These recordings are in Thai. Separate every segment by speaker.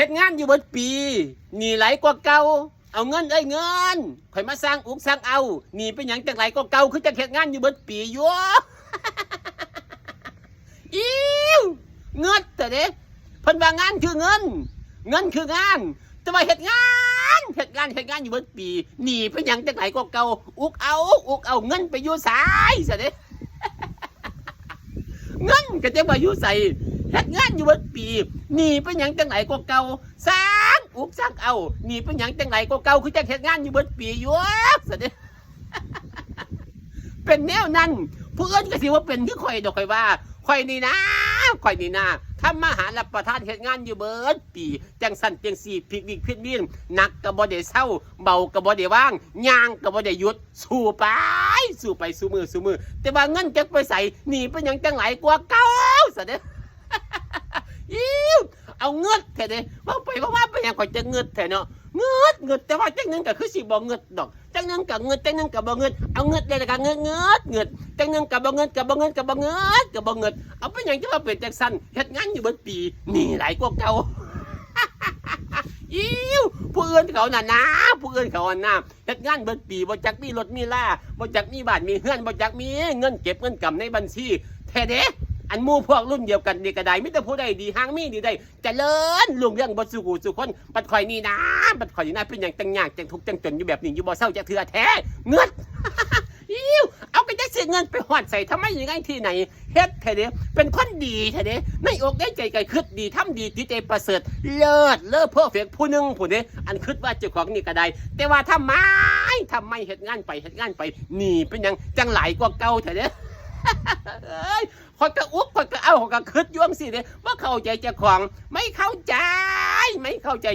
Speaker 1: ฮ็ดงานอยู่เบิดปีหนีไหลกว่าเก่าเอาเงินเงินข่อยมาสร้างอุกสร้างเอาหนีเป็นหยังจังไหลกว่าเก่าคือจะเฮ็ดงานอยู่เบิดปีอยู่ อิ้วเงินแต่เด้เพิ่นว่างานคือเงินคืองานแต่ว่าเฮ็ดงานอยู่เบิดปีหนีเป็นหยังจังไหลกว่าเก่าอุกเอาเงินไปอยู่ไสซะเด้ เงินก็จะมาอยู่ใส่เฮ็ดงานอยู่เบิดปีหนีเป็นหยังจังไหลกว่าเก่าสร้างอุกสร้างเอาหนีเป็นหยังจังไหลกว่าเก่าคือจะเฮ็ดงานอยู่เบิดปีอยู่ซะเด้ เป็นแนวนั้นผู้อื่นก็สิว่าเป็นคือข่อยดอกข่อยว่าข่อยนี่นะทำมาหารับประทานเฮ็ดงานอยู่เบิดปีจังสั่นจังสี่พลิกวิกพลิกวินหนักก็บ่ได้เศร้าเบาก็บ่ได้ว่างย่างก็บ่ได้หยุดสู้ไปสู้มือแต่ว่าเงินจักไปใส่หนีเป็นหยังจังไหลกว่าเก่าซะเด้อ อิ้วเอาเงินแท้เด้ว่าไปว่าไปหยังข่อยจะเงินแท้เนาะเงินแต่ว่าจังนึงก็คือสิบ่เงินดอกจังนึงก็เงินจังนึงก็บ่เงินเอาเงินได้แล้วก็เงินจังนึงก็บ่เงินเอาเป็นหยังจะว่าเป็นจังซั่นเฮ็ดงานอยู่เบิดปีหนีหลายกว่าเก่า อิ้วผู้อื่นเขาน่ะนะผู้อื่นเขาอันน่ะเฮ็ดงานเบิดปีบ่จักมีรถมีลาบ่จักมีบ้านมีเฮือนบ่จักมีเงินเก็บเงินกำในบัญชีแท้เด้อันหมู่พวกรุ่นเดียวกันนี่ก็ได้มีแต่ผู้ใดดีหางมีดีได้เจริญรุ่งเรืองบ่สู่หูสู่คนบัดข่อยนี่นะเป็นหยังจังยากจังทุกข์จังจนอยู่แบบนี้อยู่บ่เศร้าจักเทื่อแท้เงิน อิ้วเอาไปจักสิเงินไปฮอดใส่ทำไมยังไงที่ไหนเฮ็ดแท้เด้เป็นคนดีแท้เด้ในอกในใจก็คิดดีทำดีจิตใจประเสริฐเลิศเพอร์เฟกต์ผู้นึงผู้เด้อันคิดว่าเจ้าของนี่ก็ได้แต่ว่าทำไมเฮ็ดงานไปนี่เป็นหยังจังหลายกว่าเก่าแท้เด้ ข่อยก็อุกข่อยก็เอาข่อยก็คิดอยู่จังซี่เด้ว่าเข้าใจเจ้าของไม่เข้าใจ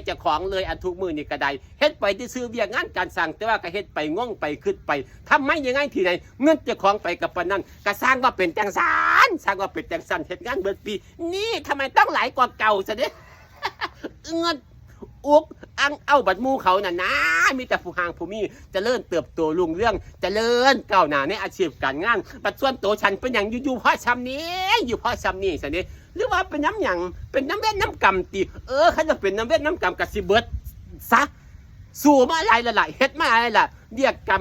Speaker 1: เจ้าของเลยอันทุกมื้อนี่ก็ได้เฮ็ดไปซื่อๆเวียกงานการสร้างแต่ว่าก็เฮ็ดไปง่วงไปคิดไปทำไมยังไงที่ไหนเงินเจ้าของไปกับปานนั้นก็สร้างว่าเป็นจังซั่นเฮ็ดงานเบิดปีนี่ทำไมต้องหลายกว่าเก่าซะเด้ เงินอุกอังเอาบัดมูเขาน่ะนะมีแต่ผู้ห่างผู้มีเจริญเติบโตรุ่งเรื่องเจริญก้าวหน้าในอาชีพการงานปัจจุบันโตฉันเป็นอย่างอยู่เพราะซ้ำนี้สันนี้หรือว่าเป็นน้ำอย่างเป็นน้ำเวทน้ำกำตีเขาจะเป็นน้ำเวทน้ำกำกับสิเบิดซะสู่มาหลายละเฮ็ดมาอะไรล่ะเรียกก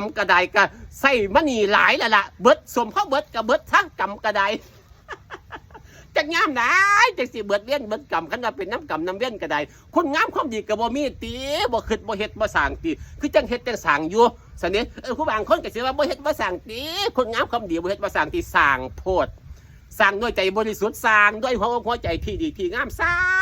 Speaker 1: ำกระไดก็ใส่มณีหลายละเบิดสมเพราะเบิดกับเบิดทั้งกำกระได จักงามได้จักสิเบิดเวียนเบิดกรรมคันว่าเป็นน้ำกรรมน้ำเวียนก็ได้คนงามความดีก็บ่มีติบ่คิดบ่เฮ็ดบ่สร้างติคือจังเฮ็ดจังสร้างอยู่ซั่นนี่ผู้บางคนก็สิว่าบ่เฮ็ดบ่สร้างติคนงามความดีบ่เฮ็ดบ่สร้างติสร้างโพดสร้างด้วยใจบริสุทธิ์สร้างด้วยหัวใจที่ดีที่งามสร้าง